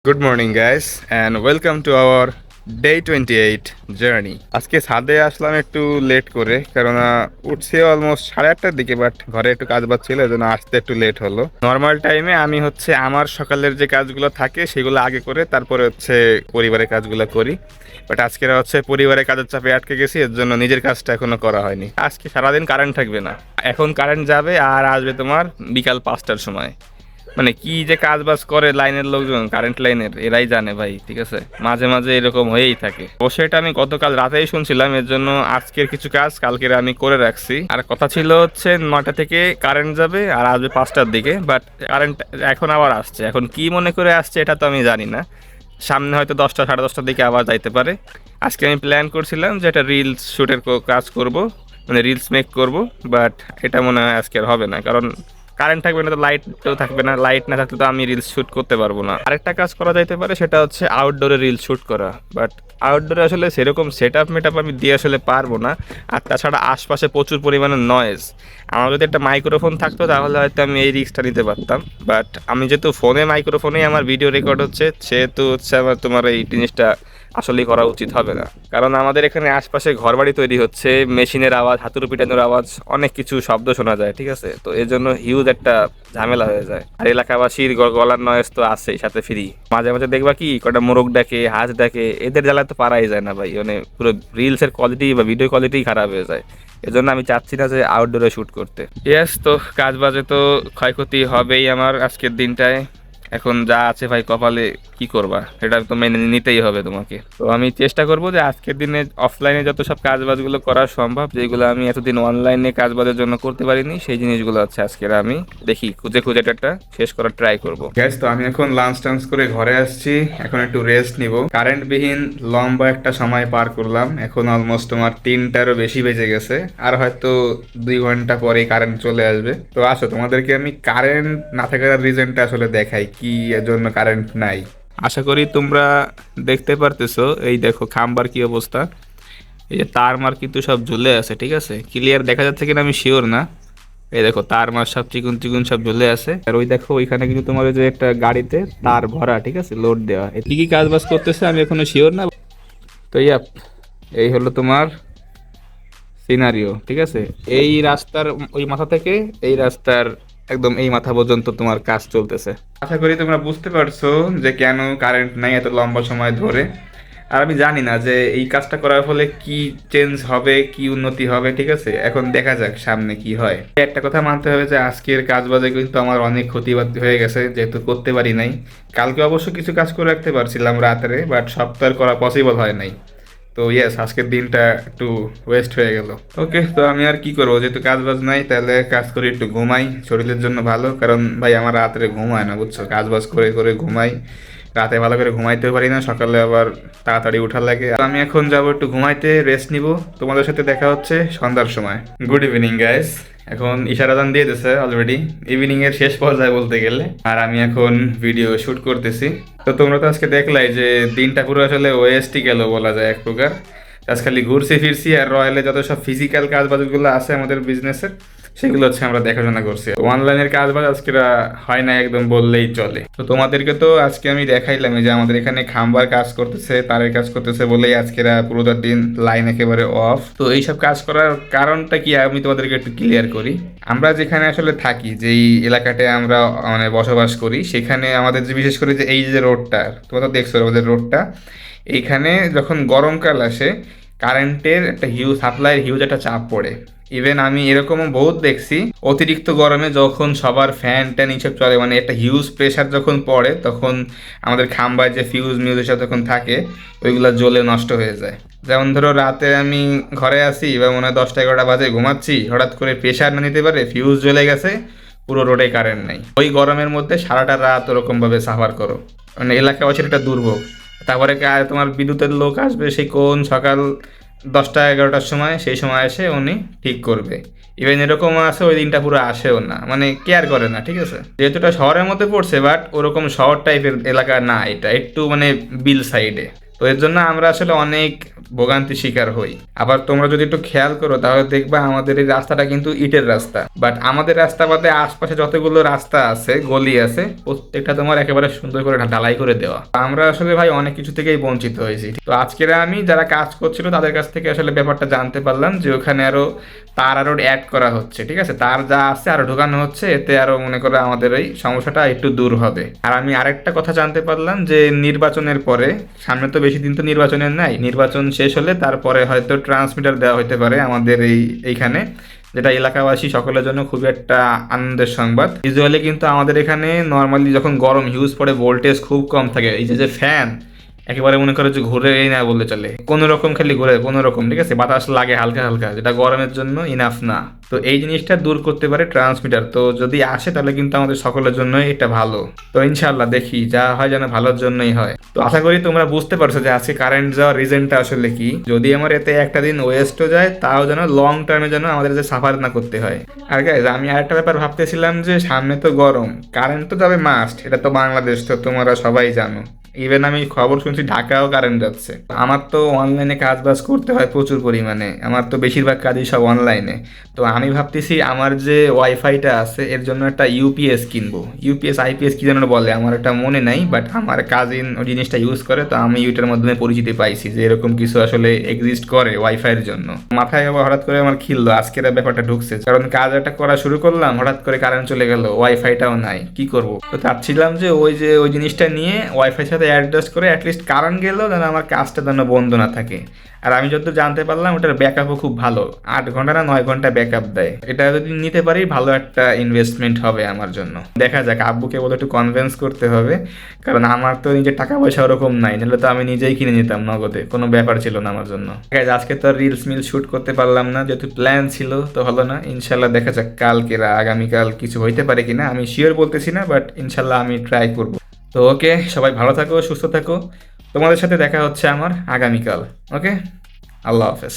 Good morning guys and welcome to our day 28 journey. আজকে ছাদে আসলাম একটু লেট করে, কেননা উঠছে অলমোস্ট 8:30টার দিকে, বাট ঘরে একটু কাজ বাজ ছিল, এজন্য আসতে একটু লেট হলো। নর্মাল টাইমে আমি আমার সকালের যে কাজগুলো থাকে সেগুলো আগে করে তারপরে পরিবারের কাজগুলো করি। বাট আজকে পরিবারের কাজের চাপে আটকে গেছি, এর জন্য নিজের কাজটা এখনো করা হয়নি। আজকে সারাদিন কারেন্ট থাকবে না, এখন কারেন্ট যাবে আর আসবে তোমার বিকাল 5টার সময়। মানে কি যে কাজ বাজ করে লাইনের লোকজন, কারেন্ট লাইনের, এরাই জানে ভাই। ঠিক আছে, মাঝে মাঝে এরকম হয়েই থাকে। অবশ্যই এটা আমি গতকাল রাতেই শুনছিলাম, এর জন্য আজকের কিছু কাজ কালকের আমি করে রাখছি। আর কথা ছিল 9টা থেকে কারেন্ট যাবে আর আসবে 5টার দিকে, বাট কারেন্ট এখন আবার আসছে। এখন কি মনে করে আসছে এটা তো আমি জানি না, সামনে হয়তো 10টা 10:30টার দিকে আবার যাইতে পারে। আজকে আমি প্ল্যান করছিলাম যে একটা রিলস শ্যুটের কাজ করব, মানে রিলস মেক করব, বাট এটা মনে হয় আজকে আর হবে না, কারণ কারেন্ট থাকবে না, তো লাইটও থাকবে না। লাইট না থাকলে তো আমি রিলস শ্যুট করতে পারবো না। আরেকটা কাজ করা যাইতে পারে, সেটা হচ্ছে আউটডোরে রিলস শ্যুট করা, বাট আউটডোরে আসলে সেরকম সেট আপ মেট আপ আমি দিয়ে আসলে পারবো না। আর তাছাড়া আশপাশে প্রচুর পরিমাণে নয়েজ। আমার যদি একটা মাইক্রোফোন থাকতো তাহলে হয়তো আমি এই রিস্কটা নিতে পারতাম, বাট আমি যেহেতু মাইক্রোফোনেই আমার ভিডিও রেকর্ড হচ্ছে, সেহেতু আমার তোমার এই জিনিসটা আসলেই করা উচিত হবে না। কারণ আমাদের এখানে আশপাশে ঘরবাড়ি তৈরি হচ্ছে, মেশিনের আওয়াজ, হাতুড়ি পিটানোর আওয়াজ, অনেক কিছু শব্দ শোনা যায়। ঠিক আছে, তো এর জন্য হিউজ একটা ঝামেলা হয়ে যায়। আর এলাকাবাসীর গলার নয়েজ তো আছেই, সাথে ফ্রি। মাঝে মাঝে দেখবা কি কটা মোরগ ডাকে, হাঁস ডাকে, এদের জ্বালায় তো পারাই যায় না ভাই। মানে পুরো রিলসের কোয়ালিটি বা ভিডিও কোয়ালিটি খারাপ হয়ে যায়। এজন্য আমি চাচ্ছি না যে আউটডোরে শ্যুট করতে। ইয়েস, তো কাজ বাজে তো ক্ষয়ক্ষতি হবেই আমার আজকের দিনটায়। এখন যা আছে ভাই কপালে, কি করবা, এটা তো মেনে নিতেই হবে তোমাকে। তো আমি চেষ্টা করব যে আজকের দিনে অফলাইনে যত সব কাজবাজগুলো করা সম্ভব, যেগুলো আমি এতদিন অনলাইনে কাজবাজের জন্য করতে পারিনি, সেই জিনিসগুলো আজকের আমি দেখি খুঁজে খুঁজে একটা শেষ করার ট্রাই করব। গ্যাস, তো আমি এখন লাঞ্চ টাঞ্চ করে ঘরে আসছি, এখন একটু রেস্ট নিব। কারেন্টবিহীন লম্বা একটা সময় পার করলাম, এখন অলমোস্ট তোমার 3টারও বেশি বেজে গেছে। আর হয়তো 2 ঘন্টা পরেই কারেন্ট চলে আসবে। তো আসো তোমাদেরকে আমি কারেন্ট না থাকার রিজনটা আসলে দেখাই, কি এর জন্য কারেন্ট নাই। আশা করি তোমরা দেখতে পারতেছো, এই দেখো খাম্বার কি অবস্থা। এই যে তার মার কিন্তু সব ঝুলে আছে। ঠিক আছে, ক্লিয়ার দেখা যাচ্ছে কিনা আমি শিওর না। এই দেখো তার মার সব চিকুন চিকুন সব ঝুলে আছে। আর ওই দেখো ওইখানে কিন্তু তোমার ওই যে একটা গাড়িতে তার ভরা, ঠিক আছে, লোড দেওয়া। এটি কি কাজ বাজ করতেছে আমি এখনো শিওর না। তো ইয়াপ, এই হলো তোমার সিনারিও। ঠিক আছে, এই রাস্তার ওই মাথা থেকে এই রাস্তার একদম এই মাথা পর্যন্ত তোমার কাজ চলতেছে। আশা করি তোমরা বুঝতে পারছো যে কেন কারেন্ট নাই এত লম্বা সময় ধরে। আর আমি জানি না যে এই কাজটা করার ফলে কি চেঞ্জ হবে, কি উন্নতি হবে। ঠিক আছে, এখন দেখা যাক সামনে কি হয়। একটা কথা মানতে হবে যে আজকের কাজ বাজে কিন্তু আমার অনেক ক্ষতি হয়ে গেছে, যেহেতু করতে পারি নাই। কালকে অবশ্য কিছু কাজ করে রাখতে পারছিলাম রাত্রে, বাট সব তো আর করা পসিবল হয় নাই। তো ইয়েস, আজকের দিনটা একটু ওয়েস্ট হয়ে গেল। ওকে, তো আমি আর কি করবো, যেহেতু কাজ বাজ নাই, তাহলে কাজ করি, একটু ঘুমাই, শরীরের জন্য ভালো। কারণ ভাই আমার রাত্রে ঘুম হয় না, বুঝছো, কাজ বাজ করে করে ঘুমাই। রাতে ভালো করে ঘুমাইতেও পারি না, সকালে আবার তাড়াতাড়ি উঠার লাগে। তো আমি এখন যাবো একটু ঘুমাইতে, রেস্ট নিব। তোমাদের সাথে দেখা হচ্ছে সন্ধ্যার সময়। Good evening guys. এখন ইশার আজান দিয়ে দিছে অলরেডি, ইভিনিং এর শেষ পর্যায়ে বলতে গেলে। আর আমি এখন ভিডিও শুট করতেছি। তো তোমরা তো আজকে দেখলাই যে দিনটা পুরো আসলে ওয়েস্টই গেল বলা যায় এক প্রকার। আজ খালি ঘুরছি ফিরছি, আর রয়্যালে যত সব ফিজিক্যাল কাজ বাজগুলো আছে আমাদের বিজনেসের, সেগুলো আমরা দেখাশোনা করছি। অনলাইনের কাজ বাজ আজকে হয় না একদম বললেই চলে। তো তোমাদেরকে তো আজকে আমি দেখাইলাম যে আমাদের এখানে খাম্বার কাজ করতেছে, তারের কাজ করতেছে বলেই আজকেরা পুরোটা দিন লাইন একেবারে অফ। তো এইসব কাজ করার কারণটা কি আমি তোমাদেরকে একটু ক্লিয়ার করি। আমরা যেখানে আসলে থাকি, যেই এলাকাটায় আমরা মানে বসবাস করি, সেখানে আমাদের যে বিশেষ করে যে এই যে রোডটা তোমরা তো দেখছো, আমাদের রোডটা এইখানে যখন গরমকাল আসে, কারেন্টের একটা সাপ্লাইয়ের হিউজ একটা চাপ পড়ে। ইভেন আমি এরকমও বহুত দেখছি, অতিরিক্ত গরমে যখন সবার ফ্যান ট্যান এইসব চলে, মানে একটা হিউজ প্রেশার যখন পড়ে, তখন আমাদের খাম্বায় যে ফিউজ মিউজ এসব যখন থাকে, ওইগুলো জ্বলে নষ্ট হয়ে যায়। যেমন ধরো রাতে আমি ঘরে আসি বা মনে হয় 10টা 11টা বাজে ঘুমাচ্ছি, হঠাৎ করে প্রেশার না নিতে পারে ফিউজ জ্বলে গেছে, পুরো রোডে কারেন্ট নেই। ওই গরমের মধ্যে সারাটা রাত ওরকমভাবে সাফার করো, মানে এলাকাবাসীর একটা দুর্ভোগ। তারপরে তোমার বিদ্যুতের লোক আসবে সেই কোন সকাল 10টা 11টার সময়, সেই সময় এসে উনি ঠিক করবে। ইভেন এরকম আছে ওই দিনটা পুরো আসেও না, মানে কেয়ার করে না। ঠিক আছে, যেহেতু এটা শহরের মধ্যে পড়ছে, বাট ওরকম শহর টাইপের এলাকা না, এটা একটু মানে বিল সাইডে। তো এর জন্য আমরা আসলে অনেক ভোগান্তি শিকার হই। আবার তোমরা যদি একটু খেয়াল করো তাহলে দেখবা আমাদের এই রাস্তাটা কিন্তু ইটের রাস্তা, বাট আমাদের রাস্তা বাদে আশপাশে যতগুলো রাস্তা আছে, গলি আছে, প্রত্যেকটা তোমার একেবারে সুন্দর করে ঢালাই করে দেওয়া। আমরা আসলে ভাই অনেক কিছু থেকেই বঞ্চিত হয়েছি। তো আজকের আমি যারা কাজ করছিল তাদের কাছ থেকে আসলে ব্যাপারটা জানতে পারলাম যে ওখানে আরো তার আরো অ্যাড করা হচ্ছে, ঠিক আছে, তার যা আছে আরো ঢোকানো হচ্ছে, এতে আরো মনে করো আমাদের এই সমস্যাটা একটু দূর হবে। আর আমি আরেকটা কথা জানতে পারলাম যে নির্বাচনের পরে, সামনে তো বেশি দিন তো নির্বাচনের নাই, নির্বাচন শেষ হলে তারপরে হয়তো ট্রান্সমিটার দেওয়া হতে পারে আমাদের এইখানে, যেটা এলাকাবাসী সকলের জন্য খুবই একটা আনন্দের সংবাদ। ইউজুয়ালি কিন্তু আমাদের এখানে নর্মালি যখন গরম হিউজ পড়ে ভোল্টেজ খুব কম থাকে, এই যে ফ্যান একেবারে মনে করো যে ঘুরেই না বললে চলে, কোনো রকম খালি ঘুরে কোনো রকম, ঠিক আছে, বাতাস লাগে হালকা হালকা, যেটা গরমের জন্য ইনাফ না। তো এই জিনিসটা দূর করতে পারে ট্রান্সমিটার, তো যদি আসে তাহলে কিন্তু আমাদের সকলের জন্যই এটা ভালো। তো ইনশাল্লাহ দেখি যা হয় যেন ভালোর জন্যই হয়। তো আশা করি তোমরা বুঝতে পারছো যে আজকে কারেন্ট যাওয়ার রিজনটা আসলে কি। যদি আমার এতে একটা দিন ওয়েস্টও যায় তাও যেন লং টার্মে যেন আমাদের যে সাফার না করতে হয়। আর গাইজ আমি আরেকটা ব্যাপার ভাবতেছিলাম যে সামনে তো গরম, কারেন্ট তো যাবে মাস্ট, এটা তো বাংলাদেশ, তো তোমরা সবাই জানো। ইভেন আমি খবর শুনছি ঢাকাও কারেন্ট যাচ্ছে। আমার তো অনলাইনে কাজ বাজ করতে হয় প্রচুর পরিমাণে, আমার তো বেশিরভাগ কাজই সব অনলাইনে। তো আমি ভাবতেছি আমার যে ওয়াইফাইটা আছে এর জন্য একটা ইউপিএস কিনবো। ইউপিএস আইপিএস কি যেন বলে, আমার একটা মনে নাই, বাট আমার কাজিন ওই জিনিসটা ইউজ করে, তো আমি ইউটার মাধ্যমে পরিচিতি পাইছি যে এরকম কিছু আসলে এক্সিস্ট করে ওয়াইফাইয়ের জন্য। মাথায় আবার হঠাৎ করে আমার খিললো, আজকের ব্যাপারটা ঢুকছে, কারণ কাজ একটা করা শুরু করলাম, হঠাৎ করে কারেন্ট চলে গেল, ওয়াইফাইটাও নাই, কি করব। তো চাচ্ছিলাম যে ওই জিনিসটা নিয়ে ওয়াইফাই সাথে অ্যাডজাস্ট করে অ্যাটলিস্ট কারেন্ট গেলেও যেন আমার কাজটা যেন বন্ধ না থাকে। আর আমি যত জানতে পারলাম ওটার ব্যাকআপও খুব ভালো, 8 ঘন্টা না 9 ঘন্টা ব্যাকআপ দেয়। এটা যদি নিতে পারি ভালো একটা ইনভেস্টমেন্ট হবে আমার জন্য। দেখা যাক, আব্বুকে বলে একটু কনভিন্স করতে হবে, কারণ আমার তো নিজের টাকা পয়সা ওরকম নাই, নাহলে তো আমি নিজেই কিনে নিতাম নগদে, কোনো ব্যাপার ছিল না আমার জন্য। আজকে তো রিলস মিল শ্যুট করতে পারলাম না, যেহেতু প্ল্যান ছিল তো হলো না। ইনশাল্লাহ দেখা যাক কালকে আগামীকাল কিছু হইতে পারে কিনা, আমি শিওর বলতেছি না, বাট ইনশাল্লাহ আমি ট্রাই করবো। তো ওকে, সবাই ভালো থাকো, সুস্থ থাকো, তোমাদের সাথে দেখা হচ্ছে আমার আগামীকাল। ওকে, আল্লাহ হাফেজ।